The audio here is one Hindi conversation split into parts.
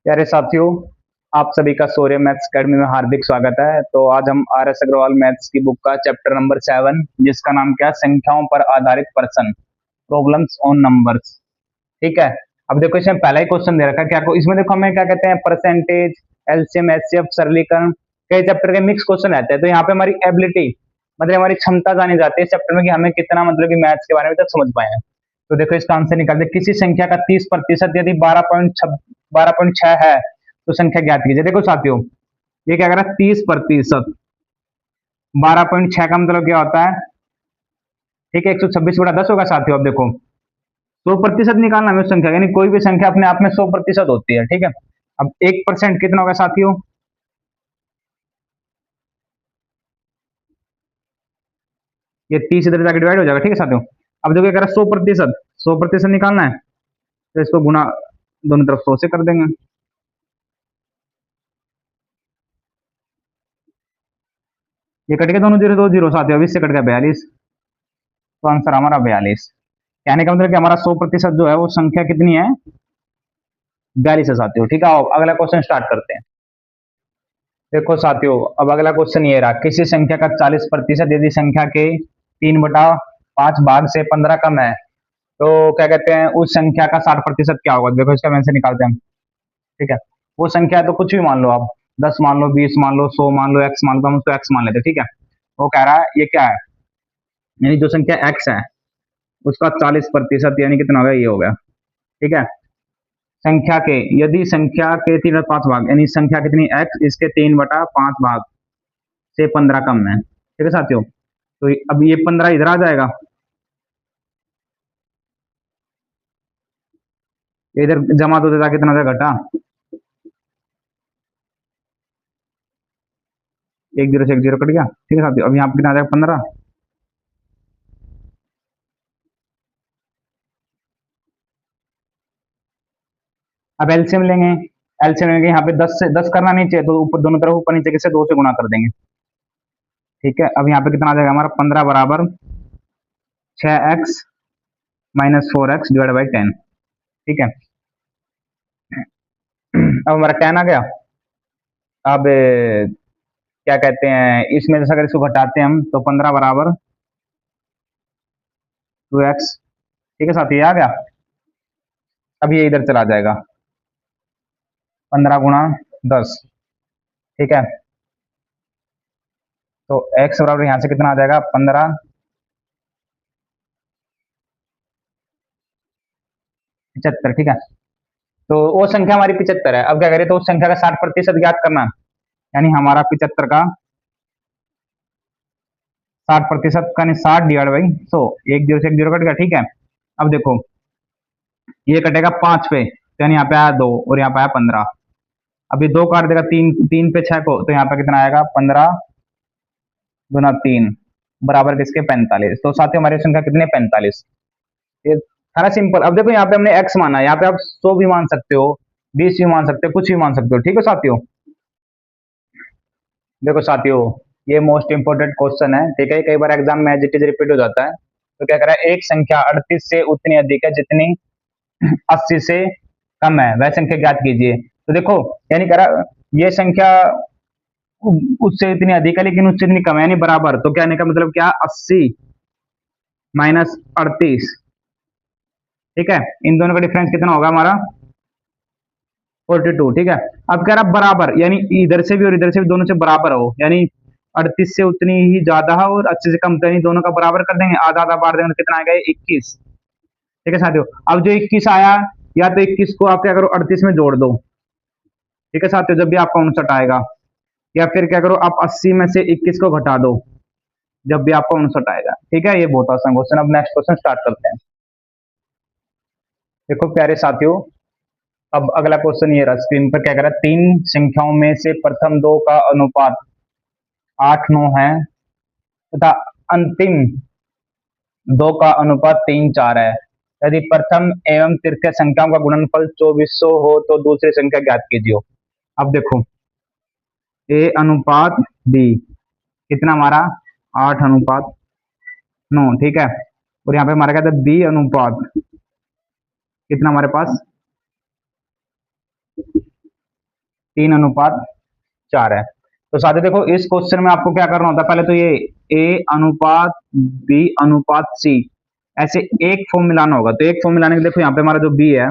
प्यारे साथियों, आप सभी का शौर्य मैथ्स अकेडमी में हार्दिक स्वागत है। तो आज हम आर एस अग्रवाल मैथ्स की बुक का चैप्टर नंबर 7, जिसका नाम क्या है, संख्याओं पर आधारित प्रश्न, प्रॉब्लम्स ऑन नंबर्स। ठीक है। अब देखो, इसमें पहला ही क्वेश्चन दे रखा है क्या को, इसमें देखो हमें क्या कहते हैं, परसेंटेज, एलसीएम, एचसीएफ, सरलीकरण, कई चैप्टर के मिक्स क्वेश्चन रहते हैं। तो यहाँ पे हमारी एबिलिटी, मतलब हमारी क्षमता जानी जाती है इस चैप्टर में कि हमें कितना, मतलब कि मैथ्स के बारे में तक समझ पाए हैं। तो देखो, इसका आंसर निकालते, किसी संख्या का 30% यदि 12.6 है तो संख्या ज्ञात कीजिए। देखो साथियों, ये क्या कर रहा है, 30%, 12.6 का मतलब क्या होता है, ठीक है, 126/10 होगा साथियों। अब देखो, 100% निकालना है उस संख्या, यानी कोई भी संख्या अपने आप में 100% होती है। ठीक है। अब 1% कितना होगा साथियों, ये 30 इधर जाकर डिवाइड हो जाएगा। ठीक है साथियों। अब देखो, क्या कह रहा है, 100%, 100% निकालना है तो इसको गुना दोनों तरफ 100 से कर देंगे। ये कट गया, दोनों जीरो, दो जीरो साथियों, अब इससे कट गया 42, तो आंसर हमारा 42। कहने का मतलब कि हमारा 100% जो है वो संख्या कितनी है, 42 है साथियों। ठीक है। अब अगला क्वेश्चन स्टार्ट करते हैं। देखो साथियों, अब अगला क्वेश्चन ये रहा, किसी संख्या का 40% यदि संख्या के 3/5 भाग से 15 कम है तो क्या कहते हैं, उस संख्या का 60% क्या होगा। देखो, इसका आंसर निकालते हैं हम। ठीक है। वो संख्या है तो कुछ भी मान लो आप, 10 मान लो, 20 मान लो, 100 मान लो, एक्स मान लो, हम उसको एक्स मान लेते हैं। ठीक है। वो कह रहा है ये क्या है, यानी जो संख्या एक्स है उसका 40% यानी कितना होगा, ये हो गया। ठीक है। संख्या के, यदि संख्या के 3/5 भाग, यानी संख्या कितनी, एक्स, इसके 3/5 भाग से 15 कम है। ठीक है साथियों। तो अब ये 15 इधर आ जाएगा, इधर जमा तो देता, कितना था, घटा, एक जीरो से एक जीरो कट गया। ठीक है साथियों। अब यहाँ पे कितना आ जाएगा, 15। अब एलसीएम लेंगे, एलसीएम लेंगे, यहाँ पे 10 से 10 करना नहीं चाहिए, तो ऊपर दोनों तरफ, ऊपर नीचे से 2 से गुना कर देंगे। ठीक है। अब यहाँ पे कितना आ जाएगा हमारा, 15 बराबर 6x minus 4x divide by 10। ठीक है। अब हमारा 10 आ गया। अब क्या कहते हैं, इसमें से अगर इसको घटाते हैं हम तो 15 बराबर 2x। ठीक है साथी, ये आ गया। अब ये इधर चला जाएगा, 15 × 10। ठीक है। तो x बराबर यहाँ से कितना आ जाएगा, 15 75। ठीक है। तो वो संख्या हमारी 75 है। अब क्या करें, तो उस संख्या का 60% ज्ञात करना, यानी हमारा 75 का 60% का, नहीं, 60 डिवाइड बाई 100, एक जीरो से एक जीरो कट गया। ठीक है। अब देखो, ये कटेगा 5 पे, तो यानी यहाँ पे आया 2 और यहाँ पे आया 15। अब ये 2 काट देगा 3, 3 पे 6 को, तो यहाँ पे कितना आएगा, 15 × 3 बराबर किसके, 45। तो साथियों हमारी संख्या कितनी है, 45। ये सारा सिंपल। अब देखो, यहाँ पे हमने x माना, यहाँ पे आप 100 भी मान सकते हो, 20 भी मान सकते हो, कुछ भी मान सकते हो। ठीक है साथियों। देखो साथियों, ये मोस्ट इंपोर्टेंट क्वेश्चन है। ठीक है। कई बार एग्जाम में एज इट इज रिपीट हो जाता है। तो क्या कह रहा है, एक संख्या 38 से उतनी अधिक है जितनी 80 से कम है, वह संख्या ज्ञात कीजिए। तो देखो, यानी कह रहा ये संख्या उससे इतनी अधिक है लेकिन उससे इतनी कम है, यानी बराबर। तो कहने का मतलब क्या, 80 माइनस 38। ठीक है। इन दोनों का डिफरेंस कितना होगा हमारा, 42। ठीक है। अब कह रहा बराबर, यानी इधर से भी और इधर से भी दोनों से बराबर हो, यानी 38 से उतनी ही ज्यादा है और 80 से कम, तो यानी दोनों का बराबर कर देंगे, आधा आधा बांट देंगे तो कितना आएगा, 21। ठीक है साथियों। अब जो 21 आया, या तो 21 को आप क्या करो, 38 में जोड़ दो। ठीक है साथियों, जब भी आपका 59 आएगा, या फिर क्या करो, आप 80 में से 21 को घटा दो, जब भी आपका 59 आएगा। ठीक है। ये बहुत आसान क्वेश्चन। अब नेक्स्ट क्वेश्चन स्टार्ट करते हैं। देखो प्यारे साथियों, अब अगला क्वेश्चन ये रहा, स्क्रीन पर क्या कर रहा है, तीन संख्याओं में से प्रथम दो का अनुपात 8-9 है तथा अंतिम दो का अनुपात 3-4 है। यदि प्रथम एवं तृतीय संख्याओं का गुणनफल 2400 हो तो दूसरी संख्या ज्ञात कीजिए। अब देखो, ए अनुपात बी, कितना हमारा, 8:9। ठीक है। और यहाँ पे हमारा क्या था, बी अनुपात, कितना हमारे पास, 3:4 है। तो साथियों देखो इस क्वेश्चन में आपको क्या करना होता है, पहले तो ये ए अनुपात बी अनुपात सी ऐसे एक फॉर्म मिलाना होगा। तो एक फॉर्म मिलाने के देखो यहाँ पे हमारा जो बी है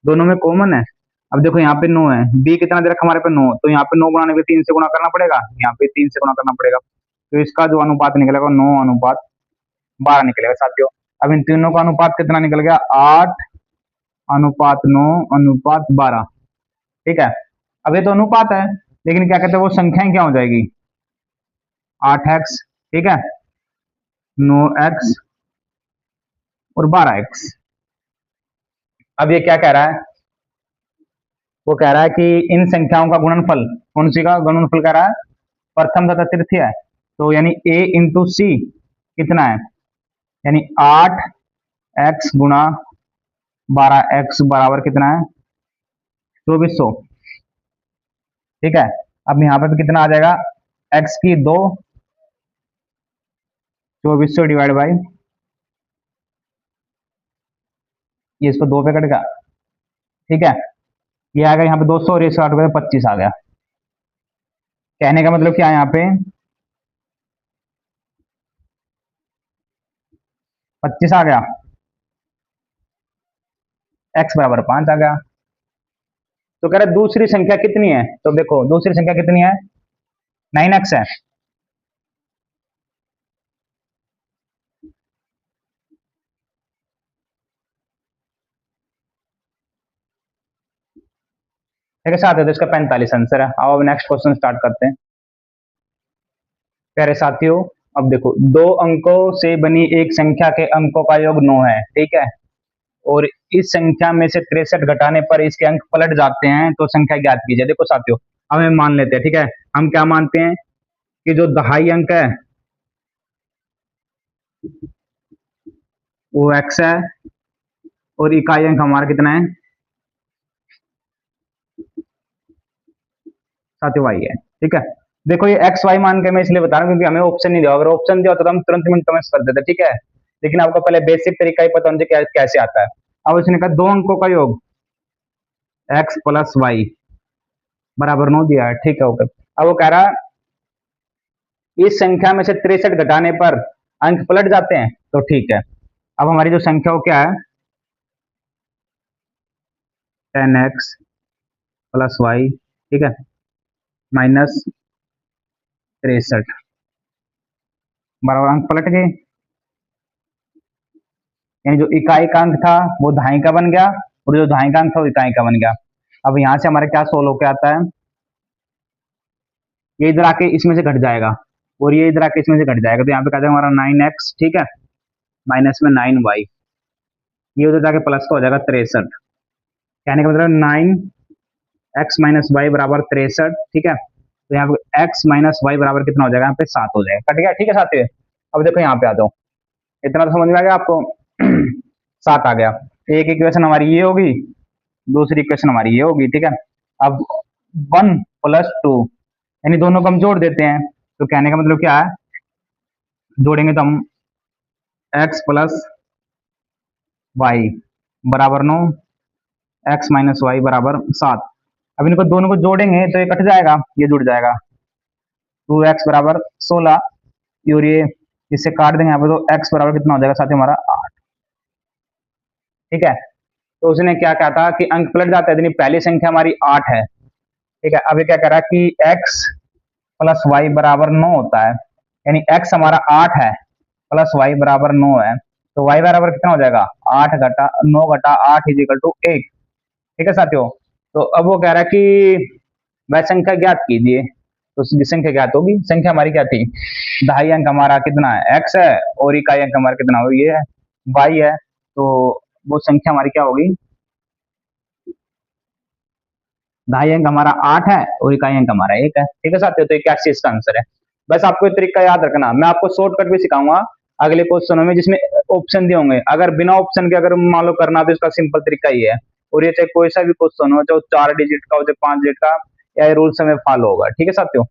दोनों में कॉमन है। अब देखो यहाँ पे 9 है, बी कितना दे रखा हमारे पे 9, तो यहाँ पे 9 बनाने के लिए 3 से गुणा करना पड़ेगा, यहाँ पे 3 से गुणा करना पड़ेगा। तो इसका जो अनुपात निकलेगा 9:12 निकलेगा साथियों। अब इन तीनों का अनुपात कितना निकल गया, 8:9:12। ठीक है, अब ये तो अनुपात है, लेकिन क्या कहते हैं वो संख्याएं क्या हो जाएगी, 8x, ठीक है, 9x और 12x। अब ये क्या कह रहा है, वो कह रहा है कि इन संख्याओं का गुणनफल, कौन सी का गुणनफल कह रहा है, प्रथम तथा तृतीय है। तो यानी a इंटू सी कितना है, यानी 8x गुणा 12x बराबर कितना है, 2400। ठीक है, अब यहाँ पे भी कितना आ जाएगा, x की 2, 2400 डिवाइड बाई, ये इसको 2 पे कटेगा। ठीक है, ये आ गया यहाँ पे 200 और ये 60 रुपये 25 आ गया। कहने का मतलब क्या है, यहाँ पे 25 आ गया, x बराबर 5 आ गया। तो कह रहे दूसरी संख्या कितनी है, तो देखो दूसरी संख्या कितनी है, 9x है। ठीक है साथियों, तो इसका 45 आंसर है। आओ अब नेक्स्ट क्वेश्चन स्टार्ट करते हैं। कह रहे साथियों अब देखो दो अंकों से बनी एक संख्या के अंकों का योग 9 है, ठीक है, और इस संख्या में से 63 घटाने पर इसके अंक पलट जाते हैं, तो संख्या ज्ञात कीजिए। देखो साथियों हमें मान लेते हैं, ठीक है, हम क्या मानते हैं कि जो दहाई अंक है वो x है और इकाई अंक हमारा कितना है साथियों y है। ठीक है, देखो ये एक्स वाई मान के मैं इसलिए बता रहा हूँ क्योंकि हमें ऑप्शन नहीं दिया, अगर ऑप्शन दिया होता तो हम तुरंत मिनट में कर देते। ठीक है, लेकिन आपको पहले बेसिक तरीका ही पता होना चाहिए कैसे आता है। अब उसने कहा दो अंकों का योग x प्लस वाई बराबर 9 दिया है। ठीक है, ओके। अब वो कह रहा है इस संख्या में से 63 घटाने पर अंक पलट जाते हैं, तो ठीक है। अब हमारी जो संख्या वो क्या है, 10x प्लस वाई, ठीक है, माइनस 63 बराबर अंक पलट गए, यानी जो इकाई का अंक था वो दहाई का बन गया और जो दहाई का अंक था वो इकाई का बन गया। अब यहां से हमारे क्या सोल्व होकर आता है, ये इधर आके इसमें से घट जाएगा और ये इधर आके इसमें से घट जाएगा, तो यहाँ पे क्या हमारा 9x, ठीक है, माइनस में 9y, ये उधर जाके प्लस का हो जाएगा 63। कहने का मतलब 9x माइनस वाई बराबर 63। ठीक है, तो यहाँ पे x माइनस वाई बराबर कितना हो जाएगा, यहाँ पे 7 हो जाएगा। कट गया, ठीक है साथियों। अब देखो यहाँ पे आ जाओ, इतना तो समझ में आ गया आपको 7 आ गया। एक इक्वेशन हमारी ये होगी, दूसरी इक्वेशन हमारी ये होगी। ठीक है, अब 1 प्लस 2 यानी दोनों को हम जोड़ देते हैं, तो कहने का मतलब क्या है, जोड़ेंगे तो हम x प्लस वाई बराबर 9, x माइनस वाई बराबर 7। अब इनको दोनों को जोड़ेंगे तो ये कट जाएगा, ये जुड़ जाएगा, 2x बराबर 16, और ये इससे काट देंगे यहाँ पे, तो x बराबर कितना हो जाएगा साथ हमारा 8। ठीक है, तो उसने क्या कहा था कि अंक पलट जाता है, यानी पहली संख्या हमारी 8 है। ठीक है, अब ये क्या कह रहा है कि x प्लस वाई बराबर 9 होता है, यानी x हमारा 8 है प्लस वाई बराबर 9 है, तो y बराबर कितना हो जाएगा, 8 घटा 9 घटा 8 इज इक्वल टू 1। ठीक है साथियों, तो अब वो कह रहा है कि वह संख्या ज्ञात कीजिए, तो संख्या ज्ञात होगी। संख्या हमारी क्या थी, दहाई अंक हमारा कितना है, x है, और इकाई अंक हमारा कितना हो, ये है y है, तो वो संख्या हमारी क्या होगी, दहाई अंक हमारा 8 है और इकाई अंक हमारा 1 है। ठीक है साथियों, तो ये क्या इसका आंसर है। बस आपको एक तरीका याद रखना, मैं आपको शॉर्टकट भी सिखाऊंगा अगले क्वेश्चनों में जिसमें ऑप्शन दिए होंगे। अगर बिना ऑप्शन के अगर मान लो करना तो इसका सिंपल तरीका ही है, और ये चाहे कोई सा भी क्वेश्चन हो, चाहे 4 डिजिट का हो चाहे 5 डिजिट का, या रूल से में फॉलो होगा। ठीक है साथियों।